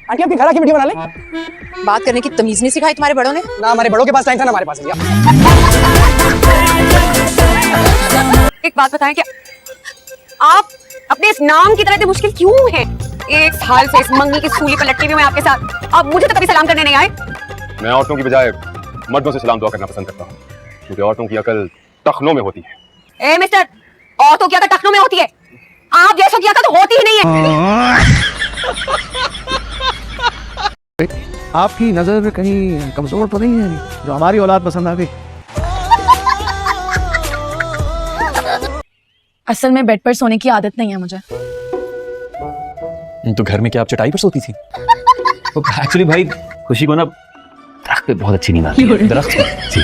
Aunty आपके घर आके वीडियो बना ले। बात करने की तमीज नहीं सिखाई तुम्हारे बड़ों ने? ना हमारे बड़ों के पास टाइम था ना हमारे पास। एक बात बताएं, क्या आप अपने इस नाम की तरह इतने मुश्किल क्यों हैं? एक साल से इस मंगनी की सूली पर लटके हुए मैं आपके साथ, आप मुझे तो कभी सलाम करने नहीं आए। मैं औरतों की बजाय मर्दों से सलाम दुआ करना पसंद करता हूँ, क्योंकि औरतों की अकल टखनों में होती है। ए मिस्टर, औरतों की अकल टखनों में होती है, आप जैसों की अकल तो होती ही नहीं है। आपकी नजर कहीं कमजोर तो नहीं है जो हमारी औलाद पसंद आ गई? असल में बेड पर सोने की आदत नहीं है मुझे। तो घर में क्या आप चटाई पर सोती थी? एक्चुअली भाई खुशी को ना दरख्त पे बहुत अच्छी नींद आती है। दरख्त पे जी,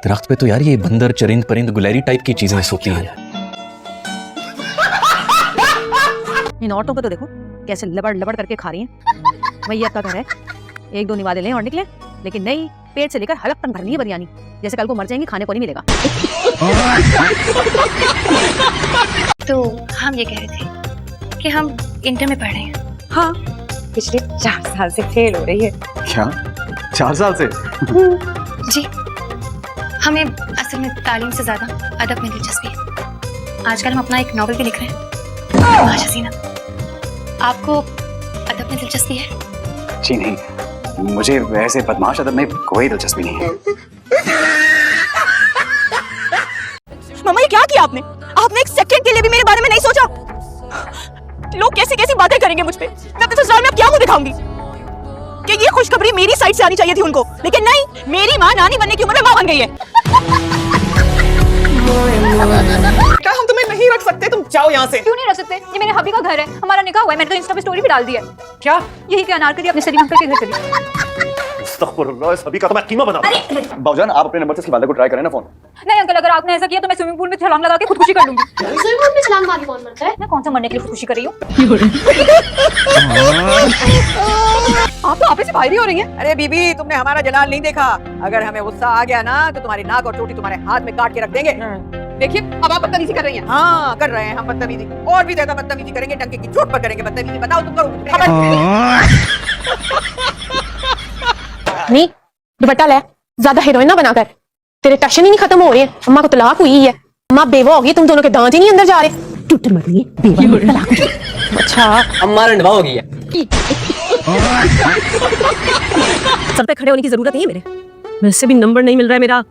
दरख्त पे तो यार ये बंदर चरिंद परिंद गुलैरी टाइप की चीजें सोती हैं। इन औरतों को तो देखो कैसे लबड़ लबड़ करके खा रही हैं। वही आपका घर है, एक दो निवाले लें और निकले, लेकिन नहीं, पेट से लेकर हलक तक भरनी है बिरयानी, जैसे कल को मर जाएंगी खाने को नहीं मिलेगा। तो हम ये कह रहे थे कि हम इंटर में पढ़ रहे हैं। हाँ, पिछले 4 साल से फेल हो रही है। क्या 4 साल से? जी, हमें असल में तालीम से ज्यादा अदब में दिलचस्पी है। आजकल हम अपना एक नॉवल भी लिख रहे हैं, माशा हसीना। आपको अदब में दिलचस्पी है? जी नहीं, मुझे वैसे बदमाश अदब में कोई दिलचस्पी नहीं है। मम्मा ये क्या किया आपने? आपने एक सेकंड के लिए भी मेरे बारे में नहीं सोचा? लोग कैसी कैसी बातें करेंगे मुझ पे, मैं अपने ससुराल में अब क्या मुंह दिखाऊंगी? कि ये खुशखबरी मेरी साइड से आनी चाहिए थी उनको, लेकिन नहीं, मेरी माँ नानी बनने की उम्र में माँ बन गई है। क्या हम तुम्हें नहीं रख सकते? तुम जाओ यहाँ से। क्यों नहीं रख सकते? ये मेरे हबी का घर है, हमारा निकाह हुआ है, मैंने तो इंस्टा पे स्टोरी भी डाल दी है। क्या? यही कि अनारकली अपने सलीम अंकल के घर चली। अस्तगफुरुल्लाह, सभी का तो मैं कीमा बना। बाबूजान आप अपने नंबर से इसकी वाले को ट्राई करें ना फोन। नहीं अंकल, अगर आपने ऐसा किया तो मैं स्विमिंग पूल में छलांग लगा के खुदकुशी कर लूंगी। स्विमिंग पूल में छलांग मारने कौन मरता है? मैं कौन सा मरने के लिए खुदकुशी कर रही हूँ? आप तो आपस में बाहर ही हो रही हैं। अरे बीबी, तुमने हमारा जलाल नहीं देखा? अगर हमें गुस्सा आ गया ना तो तुम्हारी नाक और चोटी तुम्हारे हाथ में काट के रख देंगे। देखिए, अब आप बदतमीजी कर रही हैं। हाँ, कर रहे हैं हम बदतमीजी, और भी ज्यादा बदतमीजी करेंगे, टंके की चोट पर करेंगे बदतमीजी। बताओ तुम करो। नहीं, दुपट्टा ले, ज्यादा हीरोइन ना बनाकर। तेरे टशन ही नहीं खत्म हो रहे हैं। अम्मा को तलाक हुई है, अम्मा बेवा होगी, तुम दोनों के दांत ही नहीं अंदर जा रहे। टूट मर गई बेवा, तलाक हो गई। अच्छा, अम्मा रंडवा हो गई है। सर पे खड़े होने की जरूरत नहीं है मेरे, वैसे भी नंबर नहीं मिल रहा है मेरा।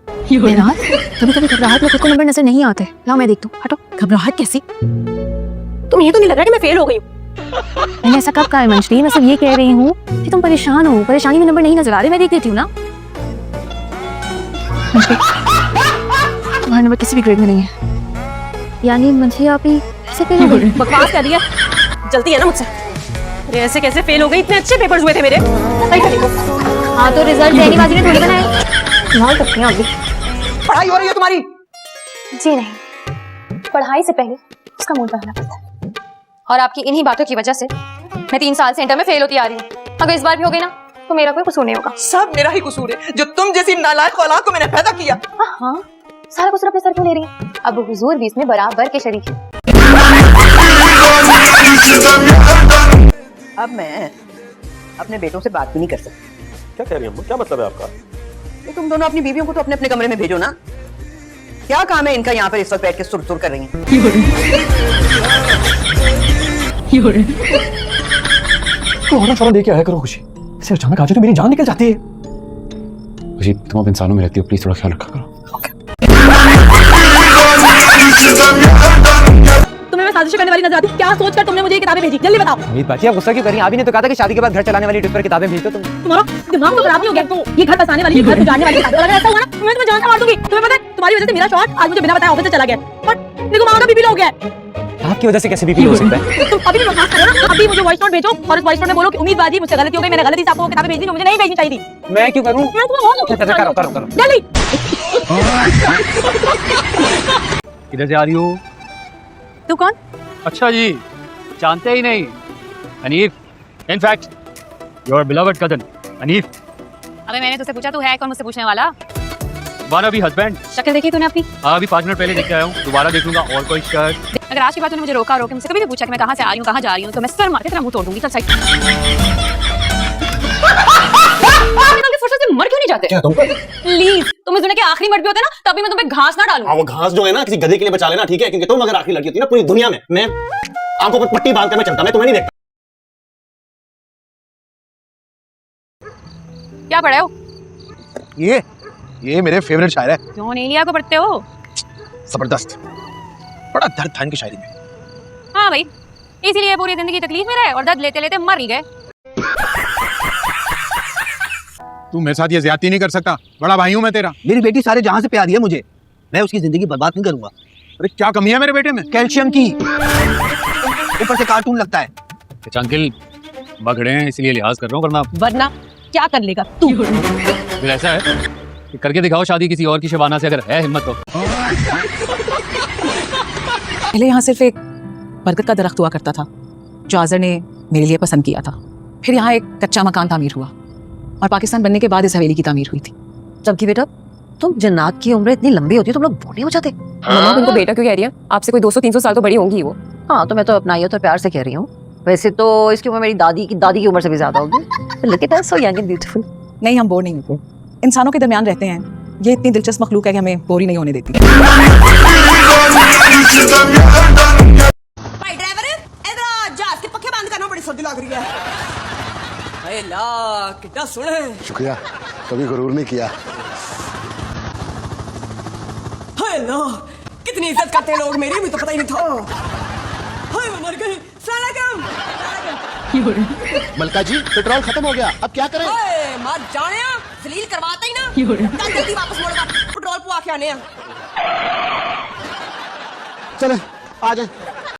कभी कभी घबराहट में खुद को नंबर नजर नहीं आते। लाओ मैं देख दूं। हटो। घबराहट कैसी? तुम ये तो नहीं लग रहा कि मैं फेल हो गई हूँ? मैंने ऐसा कब कहा है मंजरी? मैं सिर्फ ये कह रही हूँ कि तुम परेशान हो, परेशानी में नंबर नहीं नजर आ रहे, मैं देख देती हूँ ना। तुम्हारा नंबर किसी भी ग्रेड में नहीं है, यानी मंजरी आप ही ऐसे फेल हो गई? बकवास कर रही है, जल्दी है ना मुझसे। अरे ऐसे कैसे फेल हो गई? इतने अच्छे पेपर्स हुए थे मेरे। हाँ तो रिजल्ट देने बाजी ने थोड़ी बनाए। संभाल सकती हैं आप भी। पढ़ाई हो रही है तुम्हारी? जी नहीं, पढ़ाई से पहले उसका मूड बनाना पड़ता है, और आपकी इन्हीं बातों की वजह से मैं 3 साल से इंटर में फेल होती आ रही हूँ। अगर इस बार भी हो गई ना तो मेरा कोई कसूर नहीं होगा। सब मेरा ही कसूर है, जो तुम जैसी नालायक औलाद को मैंने पैदा किया। हाँ, सारा कसूर अपने सर क्यों ले रही हैं? अब हुजूर भी इसमें बराबर के शरीक हैं। अब मैं अपने बेटों से बात भी नहीं कर सकती। क्या कह रही हैं? क्या मतलब है आपका? तो तुम दोनों अपनी बीवियों को तो अपने अपने कमरे में भेजो ना। क्या काम है इनका यहाँ पर इस वक्त बैठ के सुर सुर कर रही हैं? फौरन दे के आया करो खुशी, ऐसे अचानक आ जाए तो मेरी जान निकल जाती है। खुशी, तुम अब इंसानों में रहती हो, प्लीज थोड़ा ख्याल रखा करो। तुम्हें मैं साजिश करने वाली नजर आती हूँ? क्या सोचकर तुमने मुझे ये किताबें भेजी? जल्दी बताओ। अमीर बाजी, आप गुस्सा क्यों कर रही हैं? आप ही ने तो कहा था कि शादी के बाद घर चलाने वाली टिप्स पर किताबें भेज दो। तुम्हारा दिमाग तो खराब नहीं हो गया? ये घर बसाने वाली, घर गुजारने वाली किताबें, अगर ऐसा हुआ ना मैं तुम्हें जान से मार दूंगी। तुम्हें पता है तुम्हारी वजह से मेरा शॉट आज मुझे बिना बताए ऑफिस से चला गया, और देखो माँ का बीपी हो गया है। आपकी वजह से कैसे बीपी हो सकता है? तुम अभी भी बकवास करो ना, अभी मुझे वॉइस नोट भेजो और उस वॉइस नोट में बोलो कि उम्मीद बाजी मुझसे गलती हो गई, मैंने गलती से आपको किताबें भेज दी जो मुझे नहीं भेजनी चाहिए थी। मैं क्यों करूं? मैं तुम्हें बहुत करो। जल्दी। किधर से आ रही हो? तू कौन? अच्छा जी, जानते ही नहीं। अनीफ, इनफैक्ट योर बिलवड कजन अनीफ। अबे मैंने तुझसे पूछा, तू है कौन मुझसे पूछने वाला? वाना भी हस्बैंड। शक्ल देखी तूने अपनी? हाँ, अभी 5 मिनट पहले देख के आया हूँ, दोबारा देखूंगा। और कोई शिकायत? अगर आज की बात तूने मुझे रोका मुझसे कभी भी पूछा कि मैं कहाँ से आ रही हूँ, कहाँ जा रही हूँ, तो मैं सर मार के तेरा मुंह तोड़ दूंगी। चल साइड। दे। क्या तुम? प्लीज, तुम इस दुनिया के आखिरी मर्द भी होते ना, तभी मैं तुम्हें घास ना डालूं। हाँ, वो घास जो है ना किसी गधे के लिए बचा लेना, ठीक है? क्योंकि तुम अगर आखिरी लड़की होती ना पूरी दुनिया में, मैं आंखों पर पट्टी बांध कर मैं चलता, मैं तुम्हें नहीं देखता। क्या पढ़े हो? ये मेरे फेवरेट शायर है। क्यों नहीं लिया को पढ़ते हो? जबरदस्त, बड़ा दर्द था इनकी शायरी में। हाँ भाई, इसीलिए पूरी जिंदगी तकलीफ में रहे और दर्द लेते लेते मर ही गए। तू मेरे साथ ये ज्यादती नहीं कर सकता, बड़ा भाई हूँ मैं तेरा। मेरी बेटी सारे जहां से प्यारी है मुझे, मैं उसकी जिंदगी बर्बाद नहीं करूंगा। अरे क्या कमी है मेरे बेटे में? कैल्शियम की, ऊपर से कार्टून लगता है। अच्छा अंकल, बगड़े हैं इसलिए लिहाज कर रहा हूँ, वरना वरना क्या कर लेगा तू? फिर ऐसा है कि करके दिखाओ शादी किसी और की शबाना से, अगर है हिम्मत तो। पहले यहाँ सिर्फ एक बरगद का दरख्त हुआ करता था जो आजर ने मेरे लिए पसंद किया था। फिर यहाँ एक कच्चा मकान तामीर हुआ और पाकिस्तान बनने के बाद इस हवेली की तामीर हुई थी। जबकि बेटा तुम जन्नात की उम्र इतनी लंबी होती है, तुम लोग बूढ़े हो जाते। मम्मा उनको बेटा क्यों कह रही है? आपसे कोई 200-300 साल तो बड़ी होंगी वो। हाँ, तो मैं तो अपनाइयत और प्यार से कह रही हूँ। वैसे तो इसकी उम्र मेरी दादी की उम्र से भी ज्यादा होगी। Look at us, so young and beautiful. नहीं, हम बोर नहीं होते, इंसानों के दरमियान रहते हैं। ये इतनी दिलचस्प मखलूक है कि हमें बोर ही नहीं होने देती। भाई ड्राइवर, इधर आ, जहाज के पक्के बंद करना, बड़ी सर्दी लग रही है। हाय ला, कितना सुने। शुक्रिया, कभी गुरूर नहीं किया। हाय ला, कितनी इज्जत करते हैं लोग मेरी, मुझे तो पता ही नहीं था। हाय मैं मर गई। सलाम। मलका जी, पेट्रोल खत्म हो गया, अब क्या करें? ओए मत जाने, जलील करवाता ही ना। जल्दी वापस मोड़, पेट्रोल पुआ के आने। चले आ जाए।